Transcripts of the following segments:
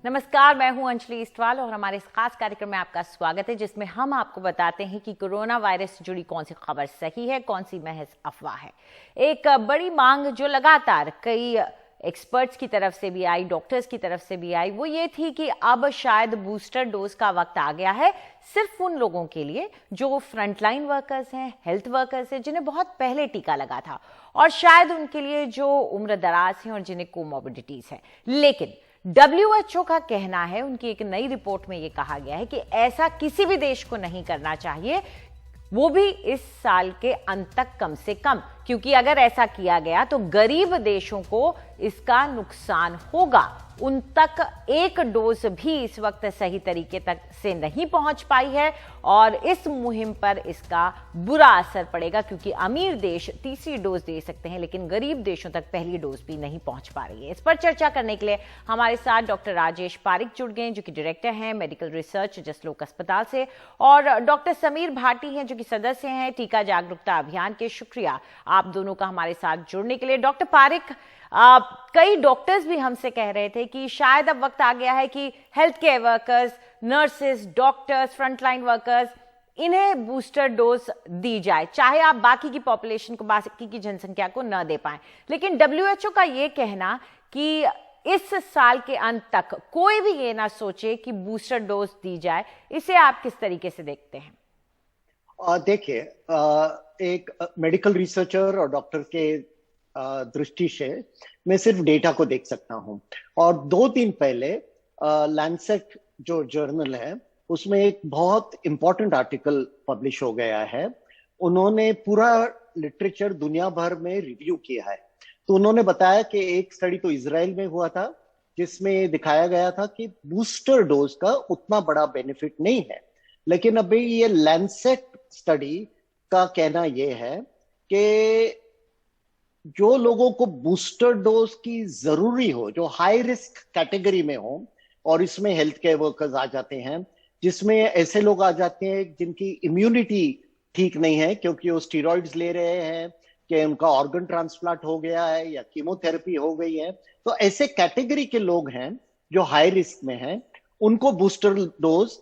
नमस्कार, मैं हूं अंजलि इस्टवाल और हमारे इस खास कार्यक्रम में आपका स्वागत है, जिसमें हम आपको बताते हैं कि कोरोना वायरस से जुड़ी कौन सी खबर सही है, कौन सी महज अफवाह है। एक बड़ी मांग जो लगातार कई एक्सपर्ट्स की तरफ से भी आई, डॉक्टर्स की तरफ से भी आई, वो ये थी कि अब शायद बूस्टर डोज का वक्त आ गया है सिर्फ उन लोगों के लिए जो फ्रंटलाइन वर्कर्स हैं, हेल्थ वर्कर्स हैं, जिन्हें बहुत पहले टीका लगा था, और शायद उनके लिए जो उम्र दराज हैं और जिन्हें कोमॉर्बिडिटीज है। लेकिन WHO का कहना है, उनकी एक नई रिपोर्ट में यह कहा गया है कि ऐसा किसी भी देश को नहीं करना चाहिए, वो भी इस साल के अंत तक कम से कम, क्योंकि अगर ऐसा किया गया तो गरीब देशों को इसका नुकसान होगा। उन तक एक डोज भी इस वक्त सही तरीके तक से नहीं पहुंच पाई है और इस मुहिम पर इसका बुरा असर पड़ेगा, क्योंकि अमीर देश तीसरी डोज दे सकते हैं लेकिन गरीब देशों तक पहली डोज भी नहीं पहुंच पा रही है। इस पर चर्चा करने के लिए हमारे साथ डॉक्टर राजेश पारिक जुड़ गए, जो कि डायरेक्टर हैं मेडिकल रिसर्च जसलोक अस्पताल से, और डॉक्टर समीर भाटी हैं, जो कि सदस्य हैं टीका जागरूकता अभियान के। शुक्रिया आप दोनों का हमारे साथ जुड़ने के लिए। डॉक्टर पारिक, कई डॉक्टर्स भी हमसे कह रहे थे कि शायद अब वक्त आ गया है कि health care workers, nurses, doctors, frontline workers, इन्हें बूस्टर डोज दी जाए, चाहे आप बाकी की पॉपुलेशन को, बाकी की जनसंख्या को न दे पाएं। लेकिन WHO का यह कहना कि इस साल के अंत तक कोई भी ये ना सोचे कि बूस्टर डोज दी जाए, इसे आप किस तरीके से देखते हैं? देखिए, एक मेडिकल रिसर्चर और डॉक्टर के दृष्टि से मैं सिर्फ डेटा को देख सकता हूं। और 2 दिन पहले लैंसेट जो जर्नल है, उसमें एक बहुत इंपॉर्टेंट आर्टिकल पब्लिश हो गया है। उन्होंने पूरा लिटरेचर दुनिया भर में रिव्यू किया है। तो उन्होंने बताया कि एक स्टडी तो इजराइल में हुआ था, जिसमें दिखाया गया था कि बूस्टर डोज का उतना बड़ा बेनिफिट नहीं है। लेकिन अभी ये लैंसेट स्टडी का कहना यह है कि जो लोगों को बूस्टर डोज की जरूरी हो, जो हाई रिस्क कैटेगरी में हो, और इसमें हेल्थ केयर वर्कर्स आ जाते हैं, जिसमें ऐसे लोग आ जाते हैं जिनकी इम्यूनिटी ठीक नहीं है क्योंकि वो स्टीरॉइड्स ले रहे हैं, कि उनका ऑर्गन ट्रांसप्लांट हो गया है या कीमोथेरेपी हो गई है, तो ऐसे कैटेगरी के लोग हैं जो हाई रिस्क में हैं, उनको बूस्टर डोज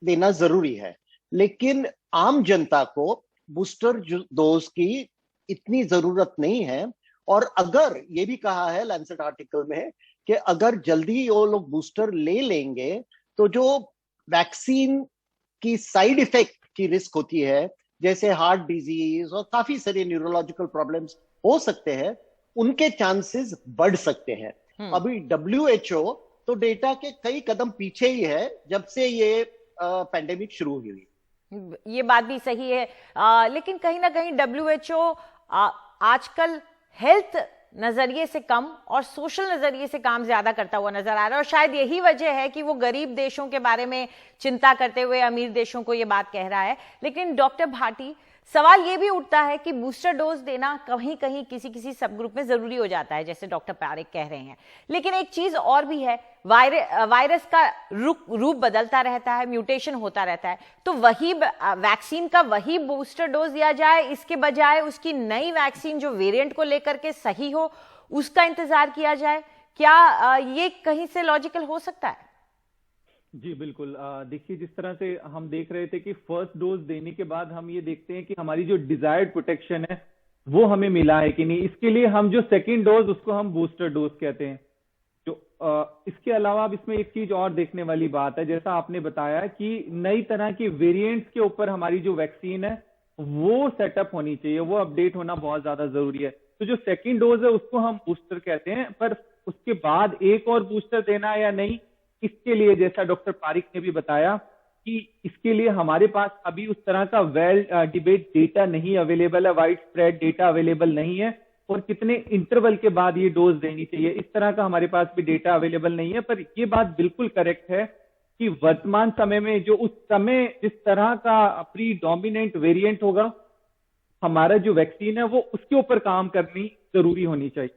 देना जरूरी है। लेकिन आम जनता को बूस्टर डोज की इतनी जरूरत नहीं है। और अगर ये भी कहा है लैंसेट आर्टिकल में कि अगर जल्दी वो लोग बूस्टर ले लेंगे तो जो वैक्सीन की साइड इफेक्ट की रिस्क होती है, जैसे हार्ट डिजीज और काफी सारे न्यूरोलॉजिकल प्रॉब्लम्स हो सकते हैं, उनके चांसेस बढ़ सकते हैं। अभी WHO तो डेटा के कई कदम पीछे ही है जब से ये पैंडेमिक शुरू हुई। ये बात भी सही है, लेकिन कहीं ना कहीं WHO आजकल हेल्थ नजरिए से कम और सोशल नजरिए से काम ज्यादा करता हुआ नजर आ रहा है, और शायद यही वजह है कि वो गरीब देशों के बारे में चिंता करते हुए अमीर देशों को ये बात कह रहा है। लेकिन डॉक्टर भाटी, सवाल ये भी उठता है कि बूस्टर डोज देना कहीं कहीं किसी किसी सब ग्रुप में जरूरी हो जाता है, जैसे डॉक्टर पारिक कह रहे हैं। लेकिन एक चीज और भी है, वायरस का रूप बदलता रहता है, म्यूटेशन होता रहता है, तो वही वैक्सीन का वही बूस्टर डोज दिया जाए, इसके बजाय उसकी नई वैक्सीन जो वेरिएंट को लेकर के सही हो, उसका इंतजार किया जाए। क्या ये कहीं से लॉजिकल हो सकता है? जी बिल्कुल। देखिए, जिस तरह से हम देख रहे थे कि फर्स्ट डोज देने के बाद हम ये देखते हैं कि हमारी जो डिजायर्ड प्रोटेक्शन है वो हमें मिला है कि नहीं, इसके लिए हम जो सेकेंड डोज, उसको हम बूस्टर डोज कहते हैं। जो इसके अलावा अब इसमें एक चीज और देखने वाली बात है, जैसा आपने बताया कि नई तरह की वेरिएंट्स के ऊपर हमारी जो वैक्सीन है वो सेटअप होनी चाहिए, वो अपडेट होना बहुत ज्यादा जरूरी है। तो जो सेकेंड डोज है उसको हम बूस्टर कहते हैं, पर उसके बाद एक और बूस्टर देना या नहीं, इसके लिए जैसा डॉक्टर पारिक ने भी बताया कि इसके लिए हमारे पास अभी उस तरह का वेल डिबेट डेटा नहीं अवेलेबल है, वाइड स्प्रेड डेटा अवेलेबल नहीं है, और कितने इंटरवल के बाद ये डोज देनी चाहिए, इस तरह का हमारे पास भी डेटा अवेलेबल नहीं है। पर ये बात बिल्कुल करेक्ट है कि वर्तमान समय में जो उस समय जिस तरह का प्री डोमिनेंट वेरिएंट होगा, हमारा जो वैक्सीन है वो उसके ऊपर काम करनी जरूरी होनी चाहिए।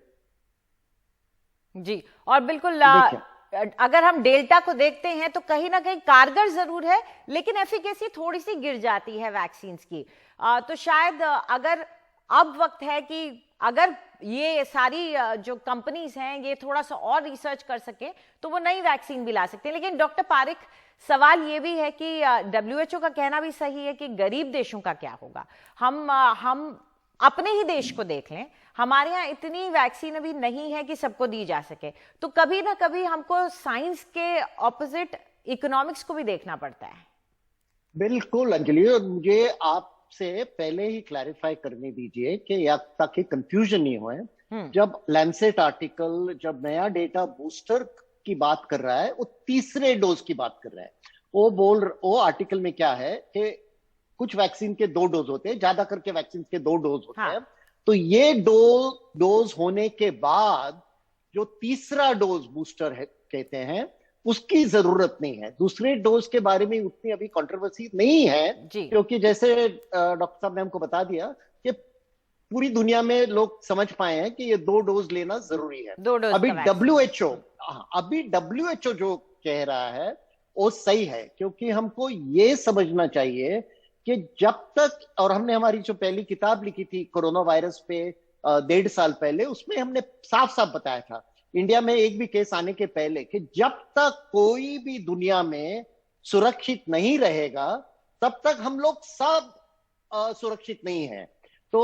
जी, और बिल्कुल अगर हम डेल्टा को देखते हैं तो कहीं ना कहीं कारगर जरूर है, लेकिन एफिकेसी थोड़ी सी गिर जाती है वैक्सीन की। तो शायद अगर अब वक्त है कि अगर ये सारी जो कंपनीज हैं ये थोड़ा सा और रिसर्च कर सके तो वो नई वैक्सीन भी ला सकते हैं। लेकिन डॉक्टर पारिक, सवाल ये भी है कि WHO का कहना भी सही है कि गरीब देशों का क्या होगा। हम अपने ही देश को देख लें, हमारे यहाँ इतनी वैक्सीन अभी नहीं है कि सबको दी जा सके, तो कभी ना कभी हमको साइंस के ऑपोजिट इकोनॉमिक्स को भी देखना पड़ता है। बिल्कुल अंजलि, और मुझे आपसे पहले ही क्लैरिफाई करने दीजिए कि या ताकि कंफ्यूजन नहीं होए। जब लैंसेट आर्टिकल जब नया डेटा बूस्टर की बात कर रहा है, वो तीसरे डोज की बात कर रहा है। वो आर्टिकल में क्या है कि कुछ वैक्सीन के 2 डोज होते हैं, ज्यादा करके वैक्सीन के 2 डोज होते हैं। तो ये 2 डोज होने के बाद जो तीसरा डोज बूस्टर है कहते हैं, उसकी जरूरत नहीं है। दूसरे डोज के बारे में उतनी अभी कंट्रोवर्सी नहीं है, क्योंकि जैसे डॉक्टर साहब ने हमको बता दिया कि पूरी दुनिया में लोग समझ पाए हैं कि ये 2 डोज लेना जरूरी है। अभी WHO जो कह रहा है वो सही है, क्योंकि हमको ये समझना चाहिए कि जब तक, और हमने हमारी जो पहली किताब लिखी थी कोरोना वायरस पे 1.5 साल पहले, उसमें हमने साफ साफ बताया था इंडिया में एक भी केस आने के पहले कि जब तक कोई भी दुनिया में सुरक्षित नहीं रहेगा तब तक हम लोग सब सुरक्षित नहीं है। तो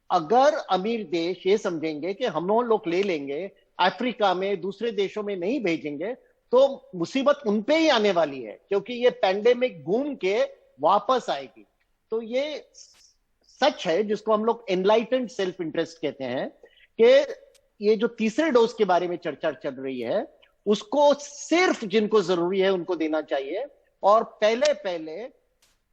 अगर अमीर देश ये समझेंगे कि हम लोग ले लेंगे, अफ्रीका में दूसरे देशों में नहीं भेजेंगे, तो मुसीबत उन पे ही आने वाली है, क्योंकि ये पैंडेमिक घूम के वापस आएगी। तो ये सच है जिसको हम लोग एनलाइटेंड सेल्फ इंटरेस्ट कहते हैं, कि ये जो तीसरे डोज के बारे में चर्चा चल रही है उसको सिर्फ जिनको जरूरी है उनको देना चाहिए। और पहले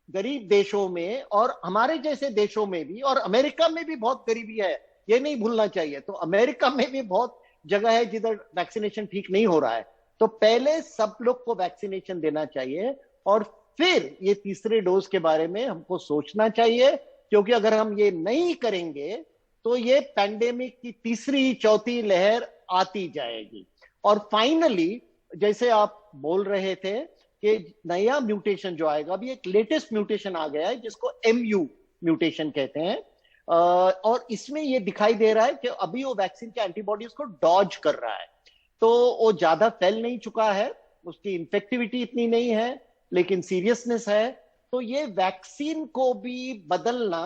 गरीब देशों में और हमारे जैसे देशों में भी, और अमेरिका में भी बहुत गरीबी है, ये नहीं भूलना चाहिए। तो अमेरिका में भी बहुत जगह है जिधर वैक्सीनेशन ठीक नहीं हो रहा है। तो पहले सब लोग को वैक्सीनेशन देना चाहिए और फिर ये तीसरे डोज के बारे में हमको सोचना चाहिए, क्योंकि अगर हम ये नहीं करेंगे तो ये पैंडेमिक की तीसरी चौथी लहर आती जाएगी। और फाइनली, जैसे आप बोल रहे थे कि नया म्यूटेशन जो आएगा, अभी एक लेटेस्ट म्यूटेशन आ गया है जिसको MU म्यूटेशन कहते हैं, और इसमें ये दिखाई दे रहा है कि अभी वो वैक्सीन के एंटीबॉडीज को डॉज कर रहा है। तो वो ज्यादा फैल नहीं चुका है, उसकी इन्फेक्टिविटी इतनी नहीं है, लेकिन सीरियसनेस है। तो ये वैक्सीन को भी बदलना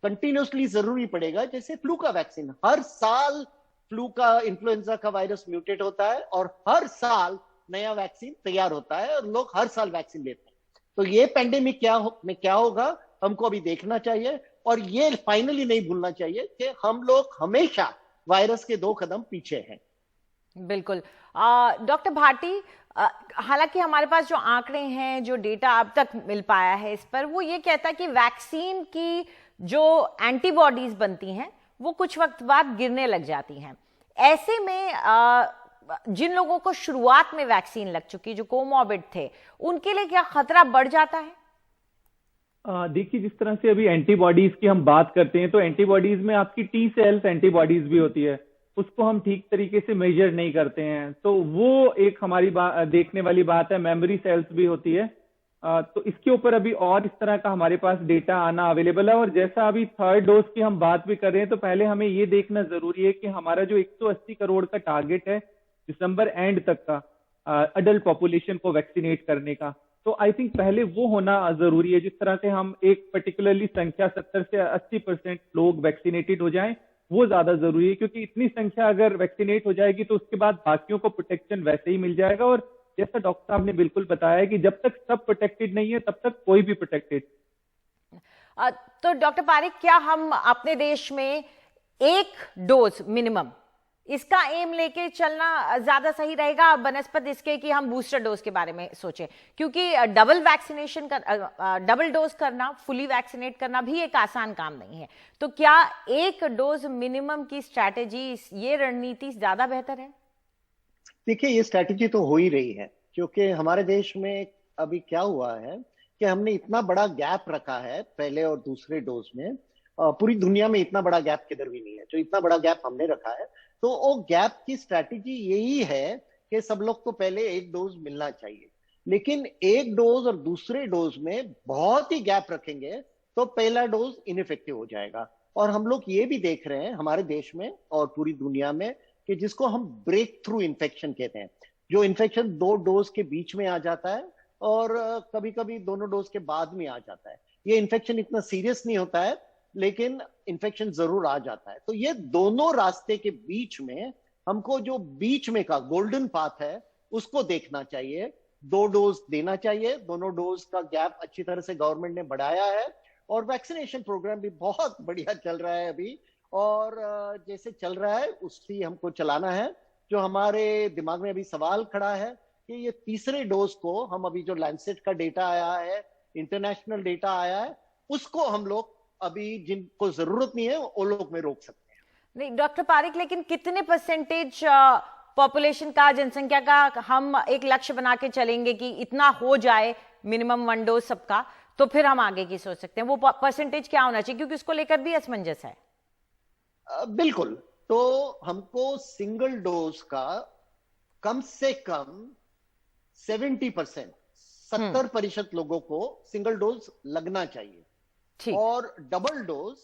कंटिन्यूसली जरूरी पड़ेगा। जैसे फ्लू का वैक्सीन, हर साल फ्लू का, इन्फ्लुएंजा का वायरस म्यूटेट होता है और हर साल नया वैक्सीन तैयार होता है और लोग हर साल वैक्सीन लेते हैं। तो ये पैंडेमिक में क्या होगा हमको अभी देखना चाहिए, और ये फाइनली नहीं भूलना चाहिए कि हम लोग हमेशा वायरस के 2 कदम पीछे हैं। बिल्कुल। डॉक्टर भाटी, हालांकि हमारे पास जो आंकड़े हैं, जो डेटा अब तक मिल पाया है इस पर, वो ये कहता है कि वैक्सीन की जो एंटीबॉडीज बनती हैं वो कुछ वक्त बाद गिरने लग जाती हैं। ऐसे में जिन लोगों को शुरुआत में वैक्सीन लग चुकी, जो कोमॉर्बिड थे, उनके लिए क्या खतरा बढ़ जाता है? देखिए, जिस तरह से अभी एंटीबॉडीज की हम बात करते हैं, तो एंटीबॉडीज में आपकी T सेल्स एंटीबॉडीज भी होती है, उसको हम ठीक तरीके से मेजर नहीं करते हैं। तो वो एक हमारी देखने वाली बात है। मेमोरी सेल्स भी होती है। तो इसके ऊपर अभी और इस तरह का हमारे पास डेटा आना अवेलेबल है। और जैसा अभी 3rd डोज की हम बात भी कर रहे हैं, तो पहले हमें ये देखना जरूरी है कि हमारा जो 180 करोड़ का टारगेट है दिसंबर एंड तक का अडल्ट पॉपुलेशन को वैक्सीनेट करने का, तो आई थिंक पहले वो होना जरूरी है। जिस तरह से हम एक पर्टिकुलरली संख्या 70 से 80% लोग वैक्सीनेटेड हो जाएं, वो ज्यादा जरूरी है, क्योंकि इतनी संख्या अगर वैक्सीनेट हो जाएगी तो उसके बाद बाकियों को प्रोटेक्शन वैसे ही मिल जाएगा। और जैसा डॉक्टर साहब ने बिल्कुल बताया कि जब तक सब प्रोटेक्टेड नहीं है तब तक कोई भी प्रोटेक्टेड। तो डॉक्टर पारिक, क्या हम अपने देश में 1 डोज मिनिमम, इसका एम लेके चलना ज्यादा सही रहेगा बनस्पत इसके कि हम बूस्टर डोज के बारे में सोचें? क्योंकि डबल वैक्सीनेशन डबल डोज करना, फुली वैक्सीनेट करना भी एक आसान काम नहीं है। तो क्या 1 डोज मिनिमम की स्ट्रैटेजी, ये रणनीति ज्यादा बेहतर है? देखिए, ये स्ट्रैटेजी तो हो ही रही है, क्योंकि हमारे देश में अभी क्या हुआ है कि हमने इतना बड़ा गैप रखा है पहले और दूसरे डोज में। पूरी दुनिया में इतना बड़ा गैप किधर भी नहीं है जो इतना बड़ा गैप हमने रखा है। तो वो गैप की स्ट्रैटेजी यही है कि सब लोग को पहले 1 डोज मिलना चाहिए, लेकिन 1 डोज और दूसरे डोज में बहुत ही गैप रखेंगे तो पहला डोज इनइफेक्टिव हो जाएगा। और हम लोग ये भी देख रहे हैं हमारे देश में और पूरी दुनिया में कि जिसको हम ब्रेक थ्रू इन्फेक्शन कहते हैं, जो इन्फेक्शन 2 डोज के बीच में आ जाता है और कभी कभी दोनों डोज के बाद में आ जाता है। ये इन्फेक्शन इतना सीरियस नहीं होता है, लेकिन इन्फेक्शन जरूर आ जाता है। तो ये दोनों रास्ते के बीच में हमको जो बीच में का गोल्डन पाथ है उसको देखना चाहिए। 2 डोज देना चाहिए, दोनों डोज का गैप अच्छी तरह से गवर्नमेंट ने बढ़ाया है और वैक्सीनेशन प्रोग्राम भी बहुत बढ़िया चल रहा है अभी, और जैसे चल रहा है उसकी हमको चलाना है। जो हमारे दिमाग में अभी सवाल खड़ा है कि ये तीसरे डोज को हम अभी जो लैंसेट का डेटा आया है, इंटरनेशनल डेटा आया है, उसको हम लोग अभी जिनको जरूरत नहीं है वो लोग में रोक सकते हैं। नहीं डॉक्टर पारिक, लेकिन कितने परसेंटेज पॉपुलेशन का, जनसंख्या का हम एक लक्ष्य बना के चलेंगे कि इतना हो जाए मिनिमम 1 डोज सबका, तो फिर हम आगे की सोच सकते हैं? वो परसेंटेज क्या होना चाहिए, क्योंकि उसको लेकर भी असमंजस है। बिल्कुल, तो हमको सिंगल डोज का कम से कम 70%, 70% लोगों को सिंगल डोज लगना चाहिए और डबल डोज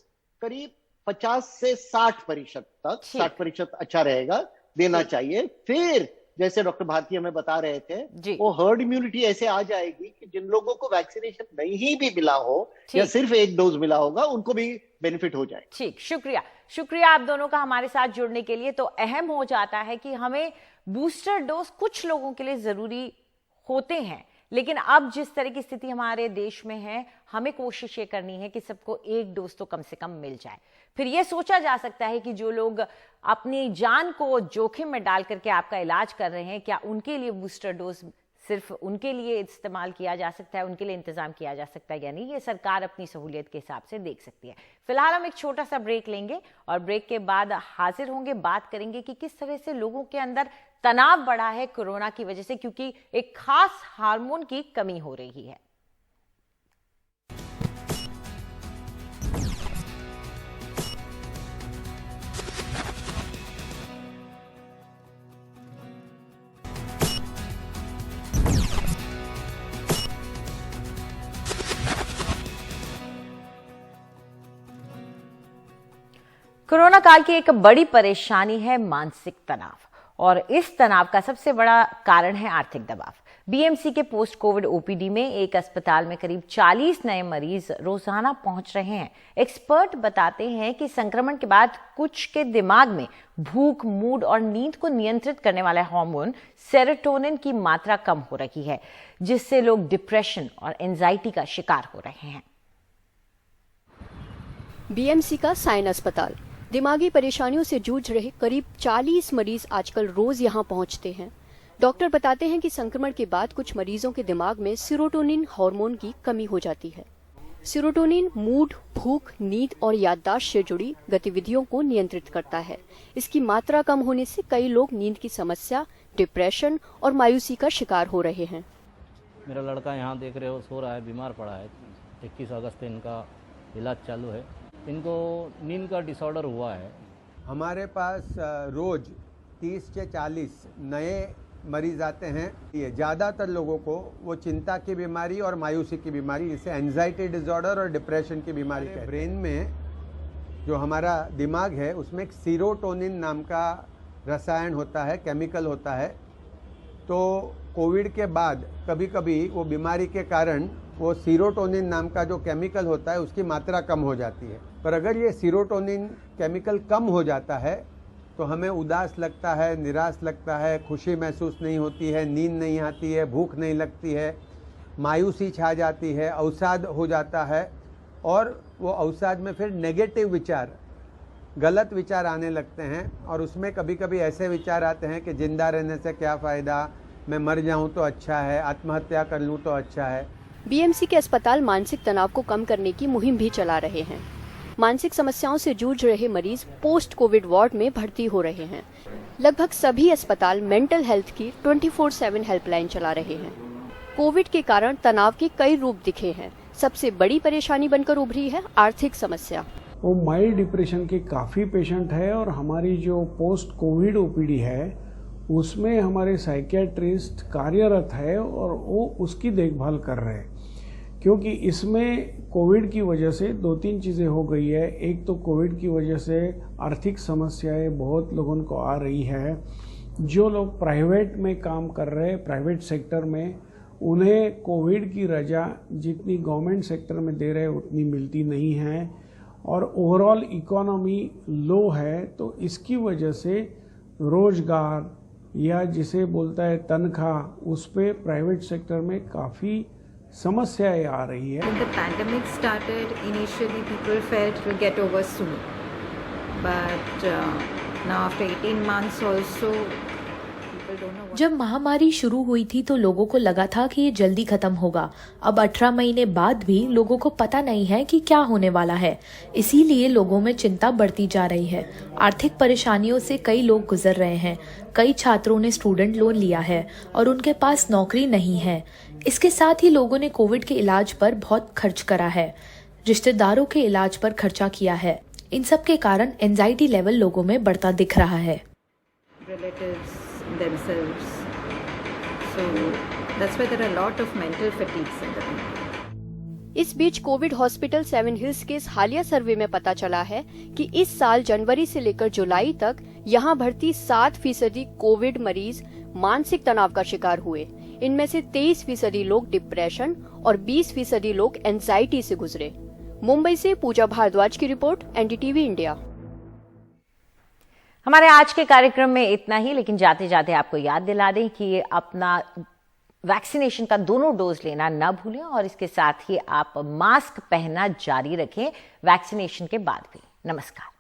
करीब 50 से 60% तक, 60% अच्छा रहेगा, देना चाहिए। फिर जैसे डॉक्टर भारती हमें बता रहे थे, वो हर्ड इम्यूनिटी ऐसे आ जाएगी कि जिन लोगों को वैक्सीनेशन नहीं भी मिला हो या सिर्फ 1 डोज मिला होगा, उनको भी बेनिफिट हो जाए। ठीक, शुक्रिया आप दोनों का हमारे साथ जुड़ने के लिए। तो अहम हो जाता है कि हमें बूस्टर डोज कुछ लोगों के लिए जरूरी होते हैं, लेकिन अब जिस तरह की स्थिति हमारे देश में है, हमें कोशिश ये करनी है कि सबको 1 डोज तो कम से कम मिल जाए। फिर यह सोचा जा सकता है कि जो लोग अपनी जान को जोखिम में डाल करके आपका इलाज कर रहे हैं, क्या उनके लिए बूस्टर डोज सिर्फ उनके लिए इस्तेमाल किया जा सकता है, उनके लिए इंतजाम किया जा सकता है या नहीं, ये सरकार अपनी सहूलियत के हिसाब से देख सकती है। फिलहाल हम एक छोटा सा ब्रेक लेंगे और ब्रेक के बाद हाजिर होंगे, बात करेंगे कि किस तरह से लोगों के अंदर तनाव बढ़ा है कोरोना की वजह से, क्योंकि एक खास हार्मोन की कमी हो रही है। कोरोना काल की एक बड़ी परेशानी है मानसिक तनाव, और इस तनाव का सबसे बड़ा कारण है आर्थिक दबाव। बीएमसी के पोस्ट कोविड ओपीडी में एक अस्पताल में करीब 40 नए मरीज रोजाना पहुंच रहे हैं। एक्सपर्ट बताते हैं कि संक्रमण के बाद कुछ के दिमाग में भूख, मूड और नींद को नियंत्रित करने वाला हार्मोन सेरोटोनिन की मात्रा कम हो रही है, जिससे लोग डिप्रेशन और एंजाइटी का शिकार हो रहे हैं। बीएमसी का साइन अस्पताल दिमागी परेशानियों से जूझ रहे करीब 40 मरीज आजकल रोज यहां पहुंचते हैं। डॉक्टर बताते हैं कि संक्रमण के बाद कुछ मरीजों के दिमाग में सेरोटोनिन हार्मोन की कमी हो जाती है। सेरोटोनिन मूड, भूख, नींद और याददाश्त से जुड़ी गतिविधियों को नियंत्रित करता है। इसकी मात्रा कम होने से कई लोग नींद की समस्या, डिप्रेशन और मायूसी का शिकार हो रहे हैं। मेरा लड़का यहाँ देख रहे हो सो रहा है, बीमार पड़ा है। 21 अगस्त से इनका इलाज चालू है। इनको नींद का डिसऑर्डर हुआ है। हमारे पास रोज 30 से 40 नए मरीज आते हैं। ये ज़्यादातर लोगों को वो चिंता की बीमारी और मायूसी की बीमारी, जिसे एंजाइटी डिसऑर्डर और डिप्रेशन की बीमारी है। ब्रेन में जो हमारा दिमाग है उसमें एक सेरोटोनिन नाम का रसायन होता है, केमिकल होता है। तो कोविड के बाद कभी कभी वो बीमारी के कारण वो सेरोटोनिन नाम का जो केमिकल होता है उसकी मात्रा कम हो जाती है। पर अगर ये सेरोटोनिन केमिकल कम हो जाता है तो हमें उदास लगता है, निराश लगता है, खुशी महसूस नहीं होती है, नींद नहीं आती है, भूख नहीं लगती है, मायूसी छा जाती है, अवसाद हो जाता है। और वो अवसाद में फिर नेगेटिव विचार, गलत विचार आने लगते हैं। और उसमें कभी कभी ऐसे विचार आते हैं कि जिंदा रहने से क्या फ़ायदा, मैं मर जाऊं तो अच्छा है, आत्महत्या कर लूं तो अच्छा है। बीएमसी के अस्पताल मानसिक तनाव को कम करने की मुहिम भी चला रहे हैं। मानसिक समस्याओं से जूझ रहे मरीज पोस्ट कोविड वार्ड में भर्ती हो रहे हैं। लगभग सभी अस्पताल मेंटल हेल्थ की 24/7 हेल्पलाइन चला रहे हैं। कोविड के कारण तनाव के कई रूप दिखे हैं। सबसे बड़ी परेशानी बनकर उभरी है आर्थिक समस्या। वो माइल्ड डिप्रेशन के काफ़ी पेशेंट है और हमारी जो पोस्ट कोविड ओपीडी है उसमें हमारे साइकियाट्रिस्ट कार्यरत है और वो उसकी देखभाल कर रहे हैं, क्योंकि इसमें कोविड की वजह से दो तीन चीज़ें हो गई है। एक तो कोविड की वजह से आर्थिक समस्याएं बहुत लोगों को आ रही है। जो लोग प्राइवेट में काम कर रहे हैं, प्राइवेट सेक्टर में, उन्हें कोविड की रजा जितनी गवर्नमेंट सेक्टर में दे रहे हैं उतनी मिलती नहीं है, और ओवरऑल इकोनॉमी लो है। तो इसकी वजह से रोजगार या जिसे बोलता है तनख्वाह, उस पे प्राइवेट सेक्टर में काफ़ी समस्याएं आ रही है। When the pandemic started, initially people felt it will get over soon. But now after 18 months also, people don't know what. जब महामारी शुरू हुई थी तो लोगों को लगा था कि ये जल्दी खत्म होगा। अब 18 महीने बाद भी लोगों को पता नहीं है कि क्या होने वाला है। इसीलिए लोगों में चिंता बढ़ती जा रही है। आर्थिक परेशानियों से कई लोग गुजर रहे हैं। कई छात्रों ने स्टूडेंट लोन लिया है और उनके पास नौकरी नहीं है। इसके साथ ही लोगों ने कोविड के इलाज पर बहुत खर्च करा है, रिश्तेदारों के इलाज पर खर्चा किया है। इन सब के कारण एंजाइटी लेवल लोगों में बढ़ता दिख रहा है। Relatives themselves. So that's why there are a lot of mental fatigues in the people. इस बीच कोविड हॉस्पिटल 7 हिल्स के इस हालिया सर्वे में पता चला है कि इस साल जनवरी से लेकर जुलाई तक यहां भर्ती 7% कोविड मरीज मानसिक तनाव का शिकार हुए। इनमें से 23% लोग डिप्रेशन और 20% लोग एंजाइटी से गुजरे। मुंबई से पूजा भारद्वाज की रिपोर्ट, एनडीटीवी इंडिया। हमारे आज के कार्यक्रम में इतना ही, लेकिन जाते जाते आपको याद दिला दें कि ये अपना वैक्सीनेशन का दोनों डोज लेना ना भूलें और इसके साथ ही आप मास्क पहनना जारी रखें वैक्सीनेशन के बाद भी। नमस्कार।